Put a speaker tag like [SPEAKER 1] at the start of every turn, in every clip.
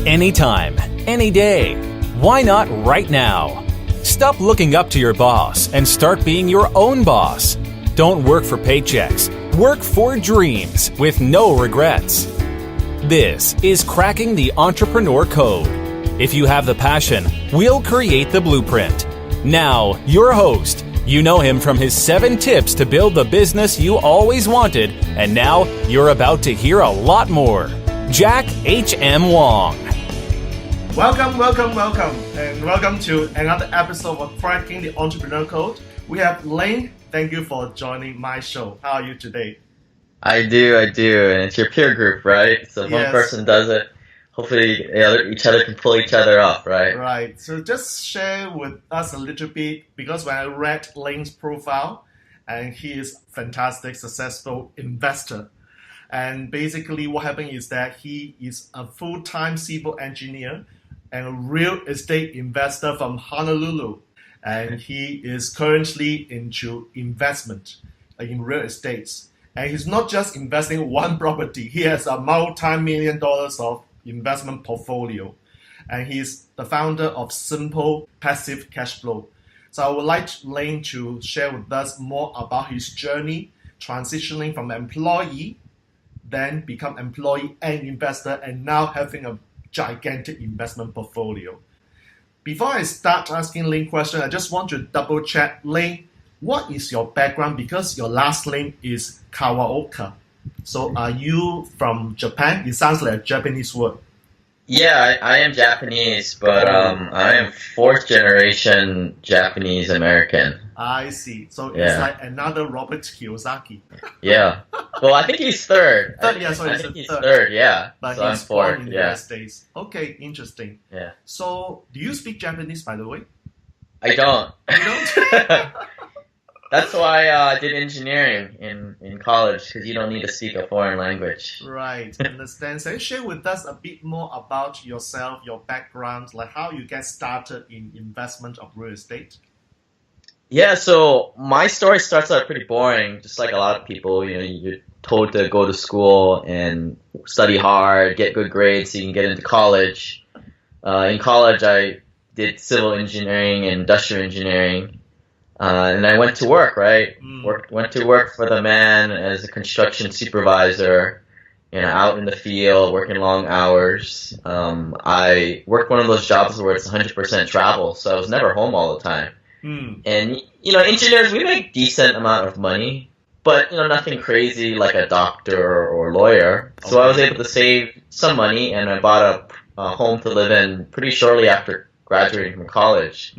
[SPEAKER 1] Anytime, any day. Why not right now? Stop looking up to your boss and start being your own boss. Don't work for paychecks. Work for dreams with no regrets. This is Cracking the Entrepreneur Code. If you have the passion, we'll create the blueprint. Now, your host. You know him from his 7 tips to build the business you always wanted, and now you're about to hear a lot more. Jack H.M. Wong.
[SPEAKER 2] Welcome, and welcome to another episode of Cracking the Entrepreneur Code. We have Lane. Thank you for joining my show. How are you today?
[SPEAKER 3] I do, and it's your peer group, right? So if one person does it, hopefully each other can pull each other up, right?
[SPEAKER 2] Right. So just share with us a little bit, because when I read Lane's profile, and he is a fantastic, successful investor. And basically what happened is that he is a full-time civil engineer and a real estate investor from Honolulu. And he is currently into investment in real estates. And he's not just investing one property. He has a multi-million dollars of investment portfolio. And he's the founder of Simple Passive Cash Flow. So I would like Lane to share with us more about his journey, transitioning from employee, then become employee and investor, and now having a gigantic investment portfolio. Before I start asking Lane questions, I just want to double check, Lane, what is your background? Because your last name is Kawaoka. So are you from Japan? It sounds like a Japanese word.
[SPEAKER 3] Yeah, I am Japanese, but I am 4th generation Japanese American.
[SPEAKER 2] I see. So it's like another Robert Kiyosaki.
[SPEAKER 3] Yeah. Well, I think he's 3rd.
[SPEAKER 2] I
[SPEAKER 3] think he's third, yeah.
[SPEAKER 2] But
[SPEAKER 3] so
[SPEAKER 2] he's
[SPEAKER 3] I'm 4th,
[SPEAKER 2] born in the United States. Okay, interesting.
[SPEAKER 3] Yeah.
[SPEAKER 2] So do you speak Japanese, by the way?
[SPEAKER 3] I don't.
[SPEAKER 2] You don't?
[SPEAKER 3] That's why I did engineering in college, because you don't need to speak a foreign language.
[SPEAKER 2] Right, understand. So share with us a bit more about yourself, your background, like how you get started in investment of real estate.
[SPEAKER 3] Yeah, so my story starts out pretty boring, just like a lot of people. You know, you're told to go to school and study hard, get good grades so you can get into college. In college, I did civil engineering and industrial engineering. And I went to work, right? Went to work for the man as a construction supervisor, out in the field, working long hours. I worked one of those jobs where it's 100% travel, so I was never home all the time. And, engineers, we make decent amount of money, but, nothing crazy like a doctor or lawyer. So I was able to save some money, and I bought a home to live in pretty shortly after graduating from college.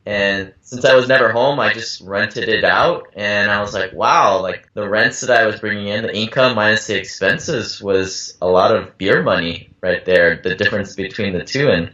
[SPEAKER 3] And since I was never home, I just rented it out, and I was like, wow, like the rents that I was bringing in, the income minus the expenses was a lot of beer money right there, the difference between the two. And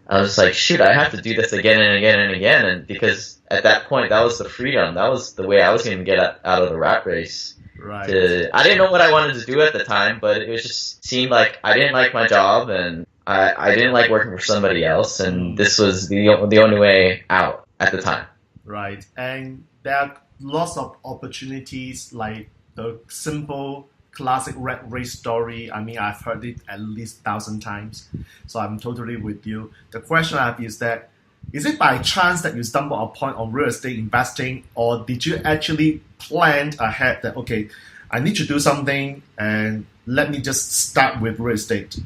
[SPEAKER 3] I was like, shoot, I have to do this again and again and again. And because at that point, that was the freedom. That was the way I was going to get out of the rat race.
[SPEAKER 2] Right.
[SPEAKER 3] I didn't know what I wanted to do at the time, but it just seemed like I didn't like my job, and I didn't like working for somebody else, and this was the only way out at the time.
[SPEAKER 2] Right, and there are lots of opportunities, like the simple classic rat race story. I mean, I've heard it at least 1,000 times, so I'm totally with you. The question I have is that, is it by chance that you stumble upon on real estate investing, or did you actually plan ahead that, okay, I need to do something and let me just start with real estate?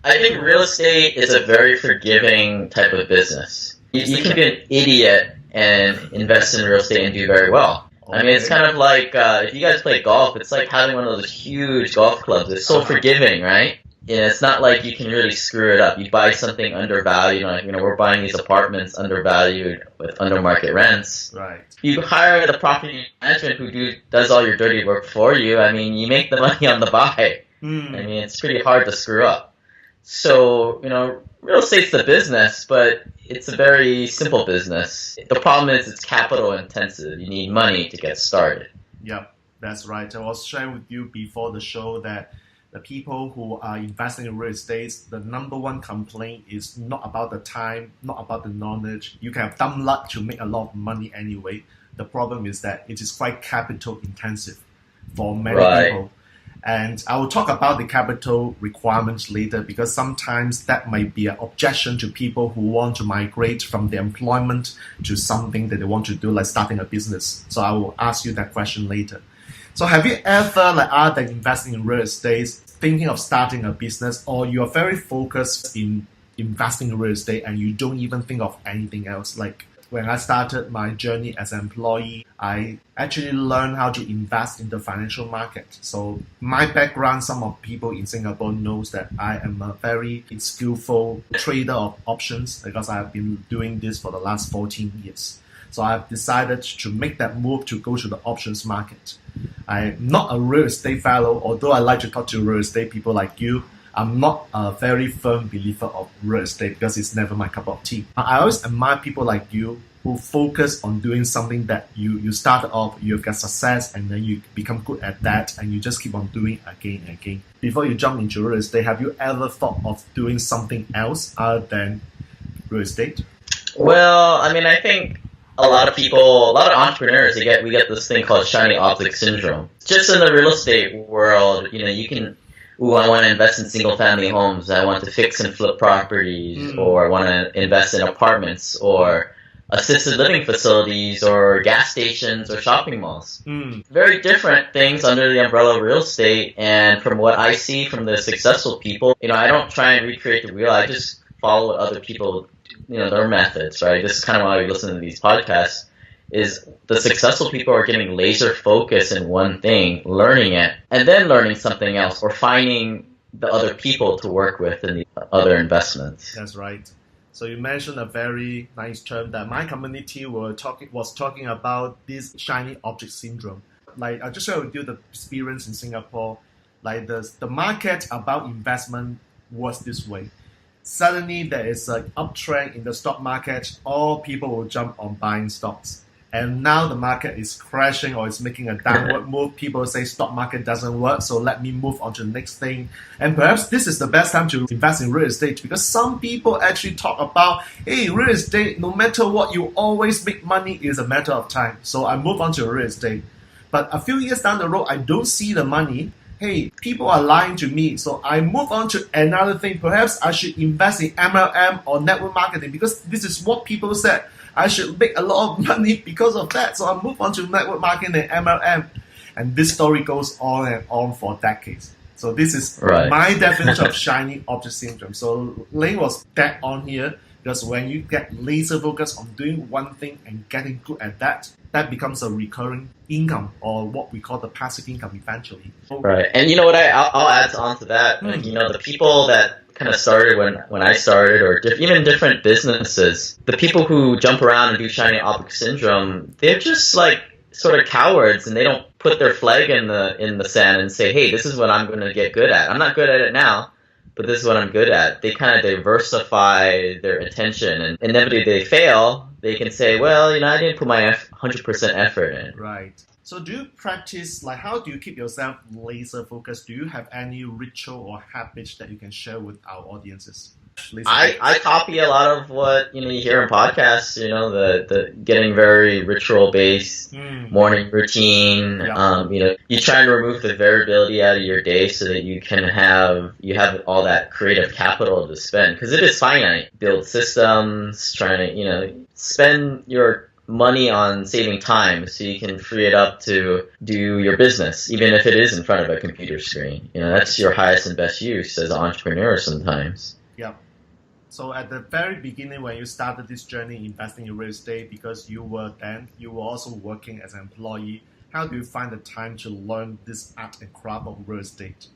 [SPEAKER 3] I think real estate is a very forgiving type of business. You can be an idiot and invest in real estate and do very well. I mean, it's kind of like, if you guys play golf, it's like having one of those huge golf clubs. It's so forgiving, right? And it's not like you can really screw it up. You buy something undervalued, like, we're buying these apartments undervalued with under market rents.
[SPEAKER 2] Right.
[SPEAKER 3] You hire the property management who does all your dirty work for you. I mean, you make the money on the buy. I mean, it's pretty hard to screw up. So, real estate's the business, but it's a very simple business. The problem is it's capital intensive. You need money to get started.
[SPEAKER 2] Yep, that's right. I was sharing with you before the show that the people who are investing in real estate, the number one complaint is not about the time, not about the knowledge. You can have dumb luck to make a lot of money anyway. The problem is that it is quite capital intensive for many people. And I will talk about the capital requirements later because sometimes that might be an objection to people who want to migrate from their employment to something that they want to do, like starting a business. So I will ask you that question later. So have you ever, like other than investing in real estate, thinking of starting a business, or you are very focused in investing in real estate and you don't even think of anything else? Like when I started my journey as an employee, I actually learned how to invest in the financial market. So my background, some of people in Singapore knows that I am a very skillful trader of options because I have been doing this for the last 14 years. So I've decided to make that move to go to the options market. I'm not a real estate fellow, although I like to talk to real estate people like you. I'm not a very firm believer of real estate because it's never my cup of tea. I always admire people like you who focus on doing something that you started off, you get success, and then you become good at that, and you just keep on doing again and again. Before you jump into real estate, have you ever thought of doing something else other than real estate?
[SPEAKER 3] Well, I mean, I think a lot of people, a lot of entrepreneurs, we get this thing called shiny object syndrome. Just in the real estate world, you can, I want to invest in single family homes, I want to fix and flip properties, or I want to invest in apartments, or assisted living facilities, or gas stations, or shopping malls. Very different things under the umbrella of real estate. And from what I see from the successful people, I don't try and recreate the wheel. I just follow what other people, their methods, right? This is kind of why we listen to these podcasts, is the successful people are getting laser focus in one thing, learning it, and then learning something else, or finding the other people to work with in the other investments.
[SPEAKER 2] That's right. So you mentioned a very nice term that my community was talking about, this shiny object syndrome. Like I just share with you the experience in Singapore. Like the market about investment was this way. Suddenly there is an uptrend in the stock market. All people will jump on buying stocks. And now the market is crashing or it's making a downward move. People say stock market doesn't work, so let me move on to the next thing. And perhaps this is the best time to invest in real estate because some people actually talk about, hey, real estate, no matter what, you always make money. It's a matter of time. So I move on to real estate. But a few years down the road, I don't see the money. Hey, people are lying to me. So I move on to another thing. Perhaps I should invest in MLM or network marketing because this is what people said. I should make a lot of money because of that. So I move on to network marketing and MLM. And this story goes on and on for decades. So this is my definition of shiny object syndrome. So Lane was dead on here because when you get laser focused on doing one thing and getting good at that, that becomes a recurring income or what we call the passive income eventually.
[SPEAKER 3] Right. And you know what, I'll add on to that. The people that kind of started when I started, or even different businesses, the people who jump around and do shiny object syndrome, they're just like sort of cowards, and they don't put their flag in the sand and say, hey, this is what I'm going to get good at. I'm not good at it now, but this is what I'm good at. They kind of diversify their attention, and inevitably they fail. They can say, well, I didn't put my 100% effort in.
[SPEAKER 2] Right. So do you practice, like how do you keep yourself laser focused? Do you have any ritual or habits that you can share with our audiences?
[SPEAKER 3] I copy a lot of what you hear in podcasts, the getting very ritual based morning routine. You try to remove the variability out of your day so that you have all that creative capital to spend, because it is finite. Build systems, trying to spend your money on saving time so you can free it up to do your business, even if it is in front of a computer screen. That's your highest and best use as an entrepreneur sometimes.
[SPEAKER 2] Yeah. So at the very beginning when you started this journey investing in real estate, because you were also working as an employee, how do you find the time to learn this art and craft of real estate?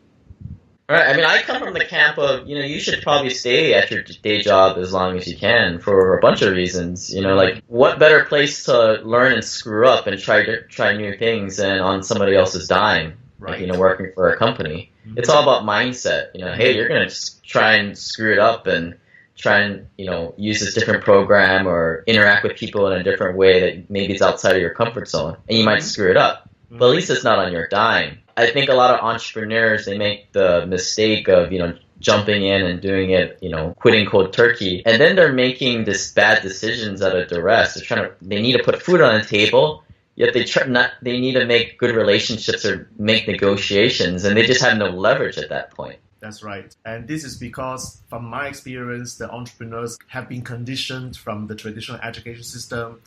[SPEAKER 3] Right. I mean, I come from the camp of, you should probably stay at your day job as long as you can for a bunch of reasons. Like what better place to learn and screw up and try new things than on somebody else's dime,
[SPEAKER 2] right.
[SPEAKER 3] Like, working for a company. It's all about mindset. Hey, you're going to try and screw it up and try and, use this different program or interact with people in a different way that maybe it's outside of your comfort zone, and you might screw it up. But at least it's not on your dime. I think a lot of entrepreneurs, they make the mistake of, jumping in and doing it, quitting cold turkey. And then they're making this bad decisions out of duress. They need to put food on the table, yet they need to make good relationships or make negotiations, and they just have no leverage at that point.
[SPEAKER 2] That's right. And this is because, from my experience, the entrepreneurs have been conditioned from the traditional education system.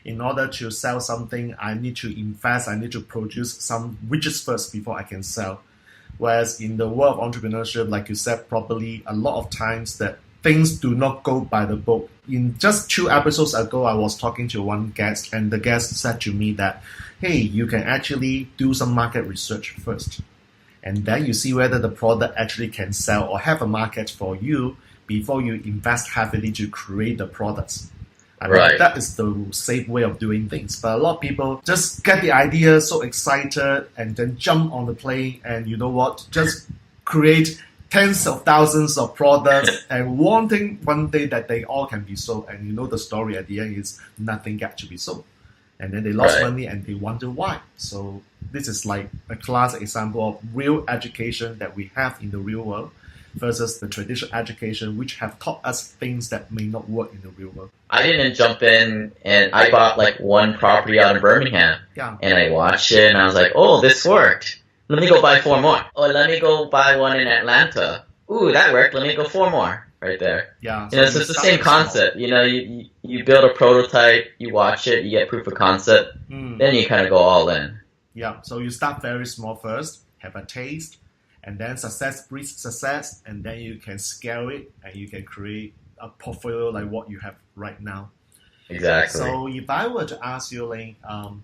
[SPEAKER 2] In order to sell something, I need to invest, I need to produce some widgets first before I can sell. Whereas in the world of entrepreneurship, like you said properly, a lot of times that things do not go by the book. In just 2 episodes ago, I was talking to one guest, and the guest said to me that, hey, you can actually do some market research first. And then you see whether the product actually can sell or have a market for you before you invest heavily to create the products. I mean, that is the safe way of doing things. But a lot of people just get the idea, so excited, and then jump on the plane, and you know what? Just create tens of thousands of products and wanting one day that they all can be sold. And you know the story at the end is nothing get to be sold. And then they lost money and they wonder why. So this is like a classic example of real education that we have in the real world versus the traditional education, which have taught us things that may not work in the real world.
[SPEAKER 3] I didn't jump in, and I bought like one property out in Birmingham, and I watched it, and I was like, oh, this worked. Let me go buy 4 more. Oh, let me go buy one in Atlanta. Ooh, that worked. Let me go 4 more. Right there.
[SPEAKER 2] Yeah.
[SPEAKER 3] So it's the same concept. You know, you build a prototype, you watch it, you get proof of concept, then you kind of go all in.
[SPEAKER 2] Yeah. So you start very small first, have a taste, and then success breeds success, and then you can scale it, and you can create a portfolio like what you have right now.
[SPEAKER 3] Exactly.
[SPEAKER 2] So if I were to ask you, Lane,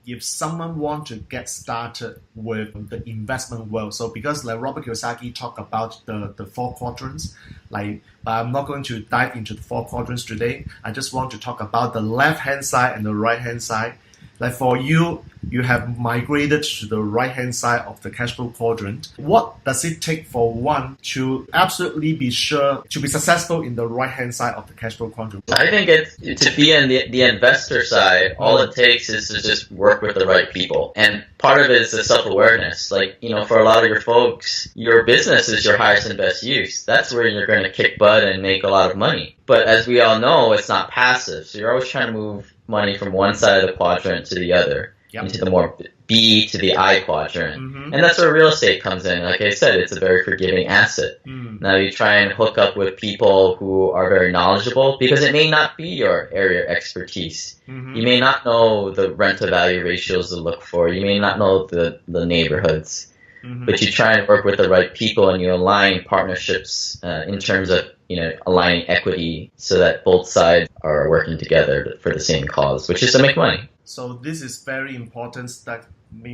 [SPEAKER 2] if someone want to get started with the investment world, so because like Robert Kiyosaki talked about the 4 quadrants, but I'm not going to dive into the 4 quadrants today. I just want to talk about the left-hand side and the right-hand side. Like for you, you have migrated to the right-hand side of the cash flow quadrant. What does it take for one to absolutely be sure to be successful in the right-hand side of the cash flow quadrant?
[SPEAKER 3] I think it's to be in the investor side, all it takes is to just work with the right people. And part of it is the self-awareness. Like, you know, for a lot of your folks, your business is your highest and best use. That's where you're going to kick butt and make a lot of money. But as we all know, it's not passive. So you're always trying to move money from one side of the quadrant to the other, into the more B to the I quadrant. And that's where real estate comes in. Like I said, it's a very forgiving asset. Now you try and hook up with people who are very knowledgeable, because it may not be your area of expertise. You may not know the rent-to-value ratios to look for. You may not know the neighborhoods. But you try and work with the right people, and you align partnerships in terms of, you know, aligning equity so that both sides are working together for the same cause, which is to make money.
[SPEAKER 2] So this is very important that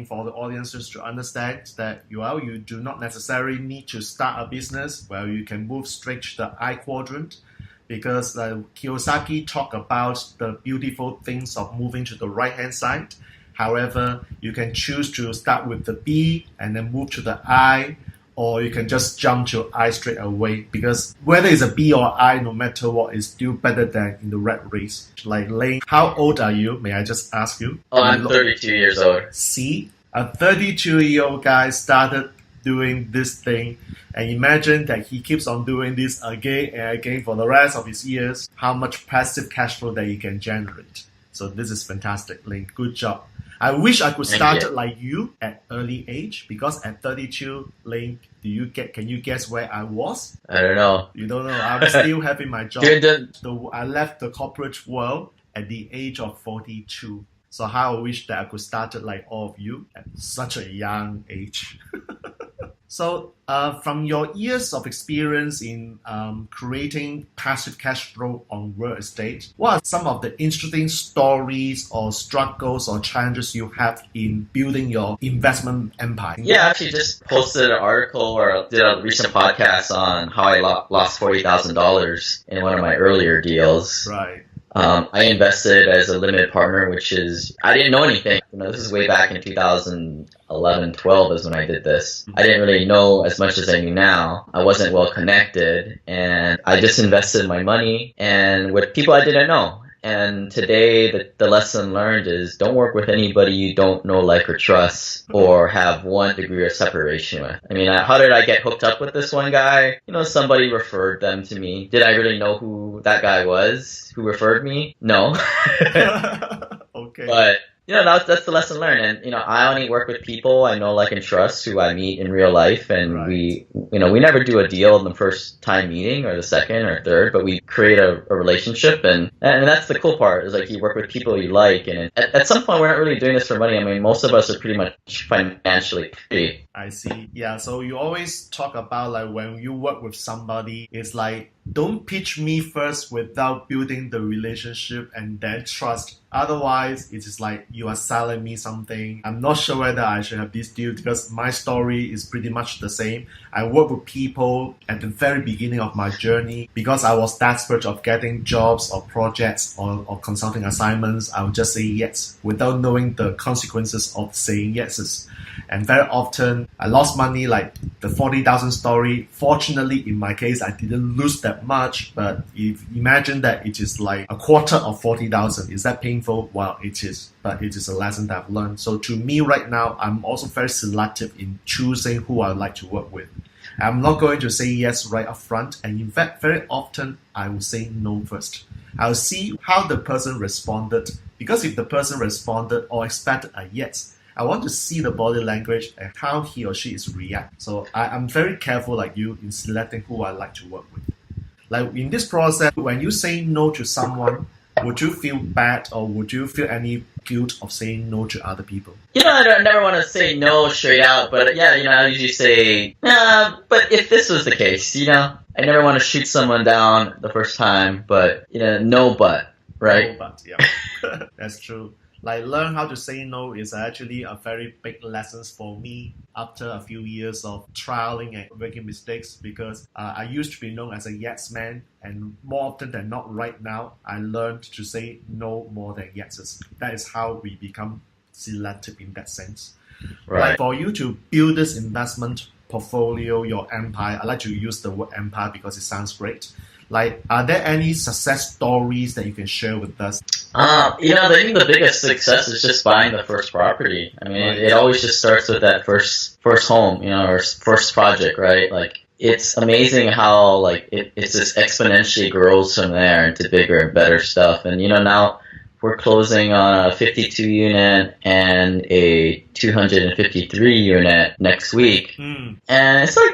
[SPEAKER 2] for the audiences to understand that you do not necessarily need to start a business where you can move straight to the I quadrant, because Kiyosaki talked about the beautiful things of moving to the right-hand side. However, you can choose to start with the B and then move to the I, or you can just jump to I straight away, because whether it's a B or I, no matter what, is still better than in the rat race. Like Lane, how old are you? May I just ask you?
[SPEAKER 3] Oh, I'm 32 years old.
[SPEAKER 2] See, a 32-year-old guy started doing this thing, and imagine that he keeps on doing this again and again for the rest of his years, how much passive cash flow that he can generate. So this is fantastic, Lane. Good job. I wish I could start like you at early age, because at 32, Lane, can you guess where I was?
[SPEAKER 3] I don't know.
[SPEAKER 2] You don't know. I'm still having my job. I left the corporate world at the age of 42. So how I wish that I could start like all of you at such a young age. So from your years of experience in creating passive cash flow on real estate, what are some of the interesting stories or struggles or challenges you have in building your investment empire?
[SPEAKER 3] Yeah, I actually just posted an article or did a recent podcast on how I lost $40,000 in one of my earlier deals.
[SPEAKER 2] Right.
[SPEAKER 3] I invested as a limited partner, which is, I didn't know anything. You know, this is way back in 2011, 12 is when I did this. I didn't really know as much as I knew now. I wasn't well connected, and I just invested my money and with people I didn't know. And today, the lesson learned is don't work with anybody you don't know, like, or trust, or have 1 degree of separation with. I mean, how did I get hooked up with this one guy? You know, somebody referred them to me. Did I really know who that guy was who referred me? No.
[SPEAKER 2] Okay.
[SPEAKER 3] But That's the lesson learned. And, I only work with people I know, like, and trust, who I meet in real life. And
[SPEAKER 2] Right.
[SPEAKER 3] we never do a deal in the first time meeting or the second or third, but we create a relationship. And that's the cool part, is like, you work with people you like. And at some point, we're not really doing this for money. I mean, most of us are pretty much financially free.
[SPEAKER 2] I see. Yeah, so you always talk about like when you work with somebody, it's like, don't pitch me first without building the relationship and then trust. Otherwise, it is like you are selling me something. I'm not sure whether I should have this deal, because my story is pretty much the same. I work with people at the very beginning of my journey because I was desperate of getting jobs or projects or consulting assignments. I would just say yes without knowing the consequences of saying yeses. And very often I lost money, like the 40,000 story. Fortunately, in my case, I didn't lose that much. But if imagine that it is like a quarter of 40,000, is that painful? Well, it is, but it is a lesson that I've learned. So to me right now, I'm also very selective in choosing who I like to work with. I'm not going to say yes right up front. And in fact, very often I will say no first. I'll see how the person responded. Because if the person responded or expected a yes, I want to see the body language and how he or she is react. So I'm very careful, like you, in selecting who I like to work with. Like in this process, when you say no to someone, would you feel bad or would you feel any guilt of saying no to other people?
[SPEAKER 3] I never want to say no straight out, but yeah, I usually say, nah, but if this was the case, I never want to shoot someone down the first time, but, no but, right?
[SPEAKER 2] No but, yeah. That's true. Like, learn how to say no is actually a very big lesson for me after a few years of trialing and making mistakes, because I used to be known as a yes man, and more often than not right now, I learned to say no more than yeses. That is how we become selective in that sense.
[SPEAKER 3] Right.
[SPEAKER 2] Like for you to build this investment portfolio, your empire, I like to use the word empire because it sounds great. Like, are there any success stories that you can share with us?
[SPEAKER 3] I think the biggest success is just buying the first property. I mean, it always just starts with that first home, or first project, right? Like, it's amazing how, like, it's just exponentially grows from there into bigger and better stuff. And, now we're closing on a 52 unit and a 253 unit next week. And it's like,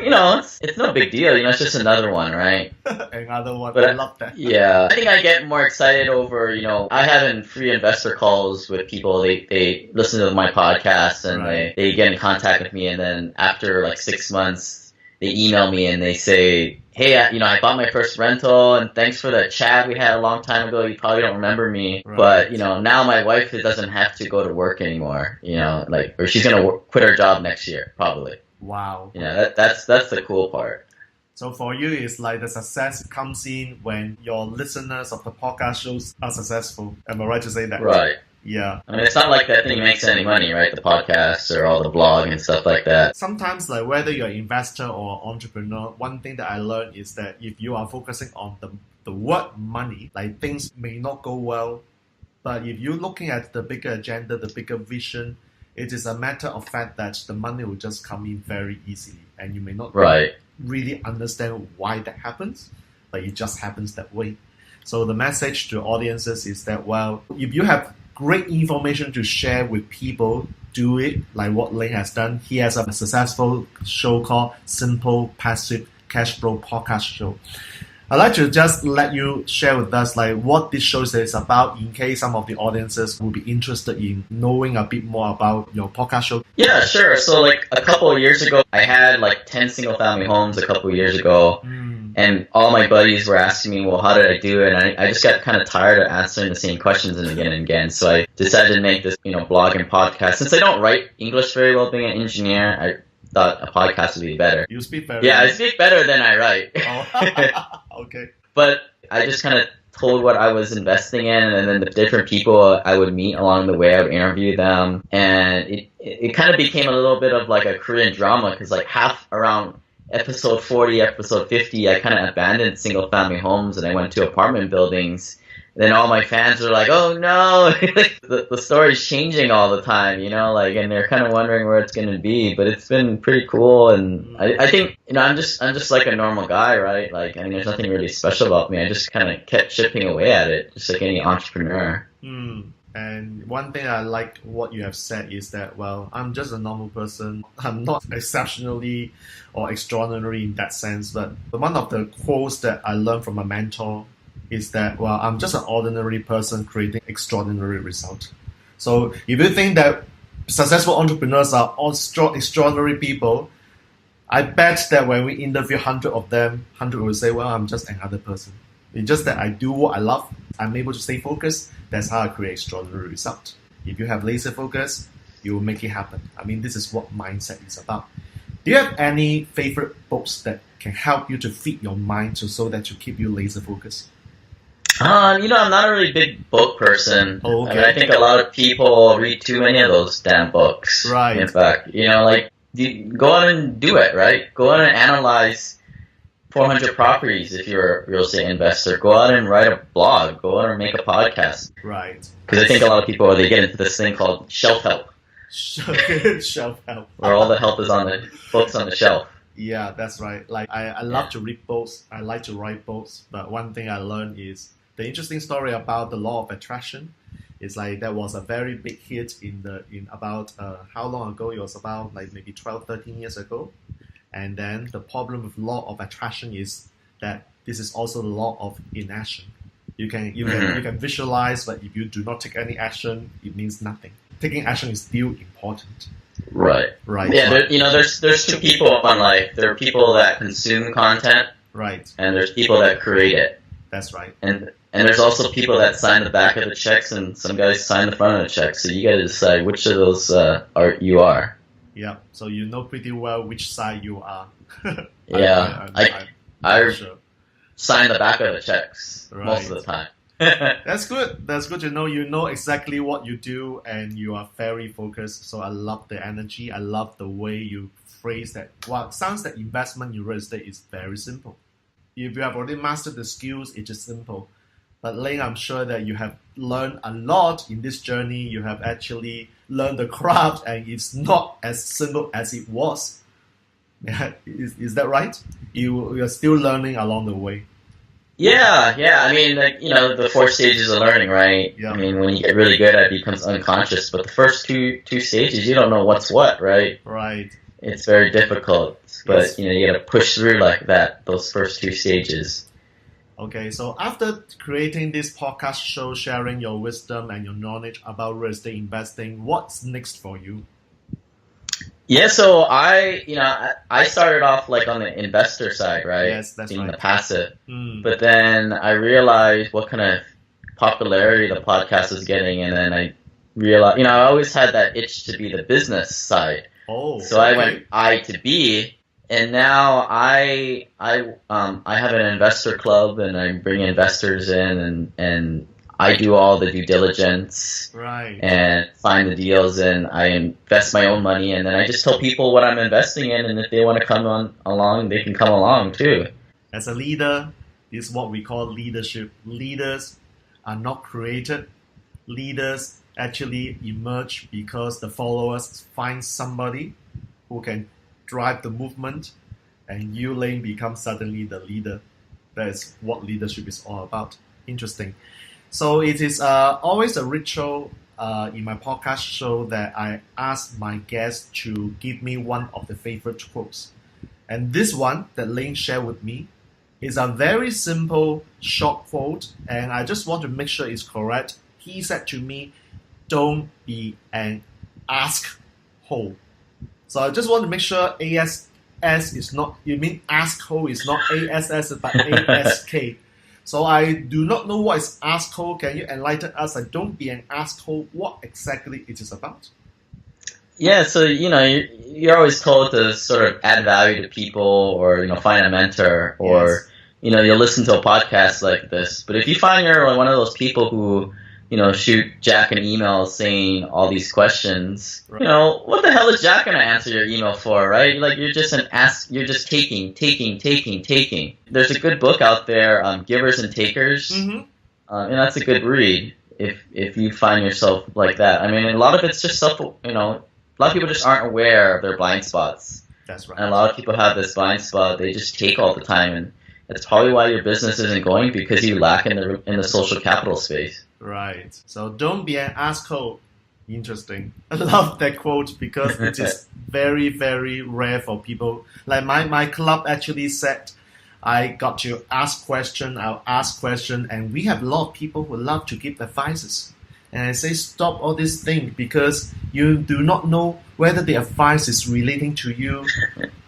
[SPEAKER 3] it's no big deal. It's just another one, right?
[SPEAKER 2] Another one.
[SPEAKER 3] But
[SPEAKER 2] I love that.
[SPEAKER 3] Yeah. I think I get more excited over, I have free investor calls with people. They listen to my podcast and
[SPEAKER 2] Right.
[SPEAKER 3] they get in contact with me. And then after like 6 months, they email me and they say, hey, I bought my first rental and thanks for that chat we had a long time ago. You probably don't remember me,
[SPEAKER 2] Right.
[SPEAKER 3] but, now my wife doesn't have to go to work anymore, or she's going to quit her job next year, probably.
[SPEAKER 2] Wow.
[SPEAKER 3] That's the cool part.
[SPEAKER 2] So for you, it's like the success comes in when your listeners of the podcast shows are successful. Am I right to say that?
[SPEAKER 3] Right.
[SPEAKER 2] Yeah.
[SPEAKER 3] I mean, it's not like that thing makes any money, right? The podcasts or all the blog and stuff like that.
[SPEAKER 2] Sometimes, like whether you're an investor or entrepreneur, one thing that I learned is that if you are focusing on the word money, like things may not go well. But if you're looking at the bigger agenda, the bigger vision, it is a matter of fact that the money will just come in very easily, and you may not
[SPEAKER 3] Right.
[SPEAKER 2] really understand why that happens, but it just happens that way. So the message to audiences is that, well, if you have great information to share with people, do it like what Lane has done. He has a successful show called Simple Passive Cash Flow Podcast Show. I'd like to just let you share with us like what this show is about, in case some of the audiences will be interested in knowing a bit more about your podcast show.
[SPEAKER 3] Yeah, sure. So like a couple of years ago, I had like 10 single family homes a couple of years ago. And all my buddies were asking me, well, how did I do it? And I just got kind of tired of answering the same questions again and again. So I decided to make this, blog and podcast. Since I don't write English very well being an engineer, I thought a podcast would be better.
[SPEAKER 2] You speak better.
[SPEAKER 3] Yeah, I speak better than I write.
[SPEAKER 2] Oh. Okay.
[SPEAKER 3] But I just kind of told what I was investing in, and then the different people I would meet along the way, I would interview them. And it kind of became a little bit of like a Korean drama, because like half around episode 40, episode 50, I kind of abandoned single family homes and I went to apartment buildings. Then all my fans are like, oh no, the story's changing all the time, and they're kind of wondering where it's going to be, but it's been pretty cool. And I think, I'm just like a normal guy, right? Like, I mean, there's nothing really special about me. I just kind of kept chipping away at it, just like any entrepreneur.
[SPEAKER 2] And And one thing I like what you have said is that, well, I'm just a normal person. I'm not exceptionally or extraordinary in that sense. But one of the quotes that I learned from a mentor is that, well, I'm just an ordinary person creating extraordinary result. So if you think that successful entrepreneurs are all extraordinary people, I bet that when we interview 100 of them, 100 will say, well, I'm just another person. It's just that I do what I love. I'm able to stay focused. That's how I create extraordinary result. If you have laser focus, you will make it happen. I mean, this is what mindset is about. Do you have any favorite books that can help you to feed your mind so that you keep you laser focused?
[SPEAKER 3] I'm not a really big book person.
[SPEAKER 2] Okay.
[SPEAKER 3] I mean, I think a lot of people read too many of those damn books.
[SPEAKER 2] Right.
[SPEAKER 3] In fact, go out and do it, right? Go out and analyze 400 properties if you're a real estate investor. Go out and write a blog. Go out and make a podcast.
[SPEAKER 2] Right.
[SPEAKER 3] Because I think a lot of people, they get into this thing called shelf help.
[SPEAKER 2] Shelf help.
[SPEAKER 3] Where all the help is on the books on the shelf.
[SPEAKER 2] Yeah, that's right. Like I love to read books. I like to write books. But one thing I learned is the interesting story about the law of attraction. It's like that was a very big hit in about how long ago? It was about like maybe 12, 13 years ago. And then the problem with law of attraction is that this is also the law of inaction. You can visualize, but if you do not take any action, it means nothing. Taking action is still important.
[SPEAKER 3] Right.
[SPEAKER 2] Right.
[SPEAKER 3] Yeah. There's two people in life. There are people that consume content.
[SPEAKER 2] Right.
[SPEAKER 3] And there's people that create it.
[SPEAKER 2] That's right.
[SPEAKER 3] And there's also people that sign the back of the checks, and some guys sign the front of the checks. So you got to decide which of those you are.
[SPEAKER 2] Yeah, so you know pretty well which side you are.
[SPEAKER 3] Yeah, I
[SPEAKER 2] sure.
[SPEAKER 3] sign the back of the checks
[SPEAKER 2] Right.
[SPEAKER 3] most of the time.
[SPEAKER 2] That's good. That's good to know. You know exactly what you do, and you are very focused. So I love the energy. I love the way you phrase that. Well, it sounds that investment in real estate is very simple. If you have already mastered the skills, it's just simple. But Lane, I'm sure that you have learned a lot in this journey. You have actually learned the craft, and it's not as simple as it was. Yeah, is that right? You are still learning along the way.
[SPEAKER 3] Yeah. I mean, the 4 stages of learning, right?
[SPEAKER 2] Yeah.
[SPEAKER 3] I mean, when you get really good at it, it becomes unconscious. But the first two stages, you don't know what's what, right?
[SPEAKER 2] Right.
[SPEAKER 3] It's very difficult. But,
[SPEAKER 2] Yes.
[SPEAKER 3] you got to push through like that, those first 2 stages.
[SPEAKER 2] Okay, so after creating this podcast show, sharing your wisdom and your knowledge about real estate investing, what's next for you?
[SPEAKER 3] Yeah, so I started off like on the investor side, right?
[SPEAKER 2] Yes, that's
[SPEAKER 3] being
[SPEAKER 2] right.
[SPEAKER 3] the passive.
[SPEAKER 2] Mm.
[SPEAKER 3] But then I realized what kind of popularity the podcast was getting, and then I realized, I always had that itch to be the business side.
[SPEAKER 2] Oh,
[SPEAKER 3] So I went I to B, and now I have an investor club, and I bring investors in, and I do all the due diligence
[SPEAKER 2] Right.
[SPEAKER 3] and find the deals, and I invest my own money, and then I just tell people what I'm investing in, and if they want to come along, they can come along too.
[SPEAKER 2] As a leader, this is what we call leadership. Leaders are not created. Leaders actually emerge because the followers find somebody who can drive the movement, and you, Lane, become suddenly the leader. That is what leadership is all about. Interesting. So it is always a ritual in my podcast show that I ask my guests to give me one of the favorite quotes. And this one that Lane shared with me is a very simple, short quote, and I just want to make sure it's correct. He said to me, "Don't be an asshole." So I just want to make sure ASS is not, you mean asshole is not ASS but ASK. So I do not know what is asshole. Can you enlighten us? Like, don't be an asshole. What exactly it is about?
[SPEAKER 3] Yeah, so you're always told to sort of add value to people, or find a mentor, or
[SPEAKER 2] Yes.
[SPEAKER 3] you'll listen to a podcast like this. But if you find you're one of those people who shoot Jack an email saying all these questions,
[SPEAKER 2] Right.
[SPEAKER 3] What the hell is Jack gonna answer your email for, right? Like, you're just taking. There's a good book out there, Givers and Takers,
[SPEAKER 2] Mm-hmm.
[SPEAKER 3] and that's a good read if you find yourself like that. I mean, a lot of it's just stuff, a lot of people just aren't aware of their blind spots.
[SPEAKER 2] That's right.
[SPEAKER 3] And a lot of people have this blind spot. They just take all the time, and That's probably why your business isn't going, because you lack in the social capital space.
[SPEAKER 2] Right. So don't be an asshole. Interesting. I love that quote because it is very, very rare for people. Like my club actually said, I got to ask question, I'll ask question, and we have a lot of people who love to give advices. And I say stop all these things because you do not know whether the advice is relating to you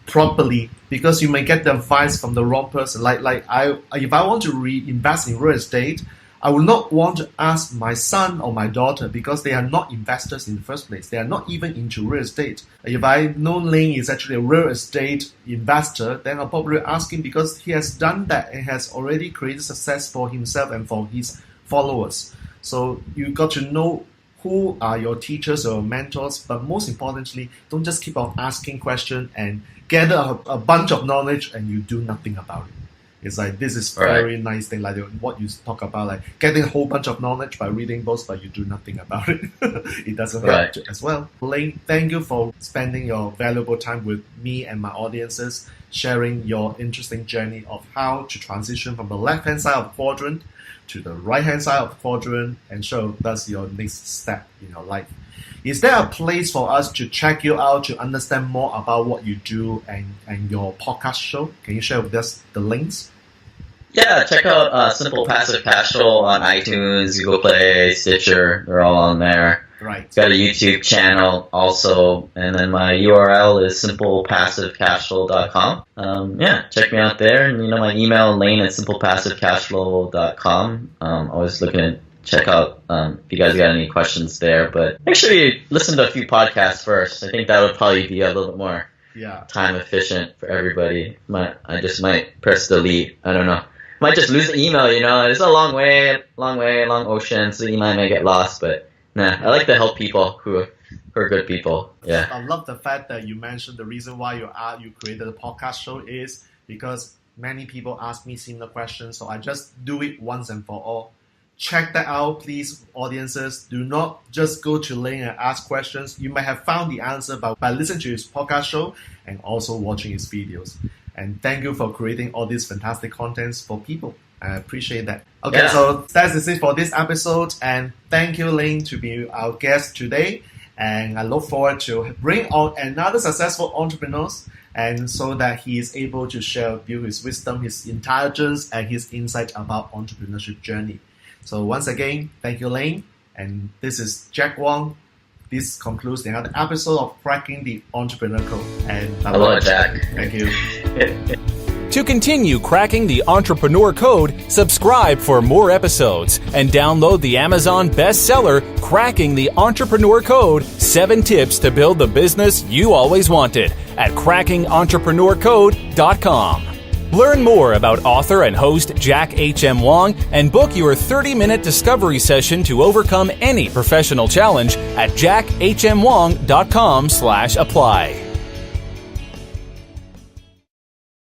[SPEAKER 2] properly, because you may get the advice from the wrong person. If I want to invest in real estate, I will not want to ask my son or my daughter because they are not investors in the first place. They are not even into real estate. If I know Lane is actually a real estate investor, then I'll probably ask him because he has done that and has already created success for himself and for his followers. So you got to know who are your teachers or mentors, but most importantly, don't just keep on asking questions and gather a bunch of knowledge and you do nothing about it. It's like, this is very nice thing, like what you talk about, like getting a whole bunch of knowledge by reading books, but you do nothing about it. It doesn't help as well. Lane, thank you for spending your valuable time with me and my audiences, sharing your interesting journey of how to transition from the left-hand side of the quadrant to the right-hand side of the quadrant and show that's your next step in your life. Is there a place for us to check you out to understand more about what you do and your podcast show? Can you share with us the links?
[SPEAKER 3] Yeah, check out Simple Passive Cash Flow on iTunes, Google Play, Stitcher. They're all on there.
[SPEAKER 2] Right.
[SPEAKER 3] It's got a YouTube channel also, and then my URL is simplepassivecashflow.com. Yeah, check me out there, and my email, lane@simplepassivecashflow.com. Always looking to check out if you guys got any questions there, but make sure you listen to a few podcasts first. I think that would probably be a little bit more time efficient for everybody. I just might press delete. I don't know. Might just lose the email. It's a long ocean, so the email may get lost, but I like to help people who are good people. Yeah.
[SPEAKER 2] I love the fact that you mentioned the reason why you created a podcast show is because many people ask me similar questions, so I just do it once and for all. Check that out, please, audiences. Do not just go to Lane and ask questions. You may have found the answer by listening to his podcast show and also watching his videos. And thank you for creating all these fantastic contents for people. I appreciate that. Okay, so that's it for this episode. And thank you, Lane, to be our guest today. And I look forward to bring on another successful entrepreneurs, and so that he is able to share with you his wisdom, his intelligence, and his insight about entrepreneurship journey. So once again, thank you, Lane. And this is Jack Wong. This concludes another episode of Cracking the Entrepreneur Code. And
[SPEAKER 3] hello, Jack.
[SPEAKER 2] Thank you.
[SPEAKER 1] To continue cracking the entrepreneur code, subscribe for more episodes and download the Amazon bestseller, Cracking the Entrepreneur Code, 7 Tips to Build the Business You Always Wanted at crackingentrepreneurcode.com. Learn more about author and host Jack H.M. Wong and book your 30-minute discovery session to overcome any professional challenge at jackhmwong.com/apply.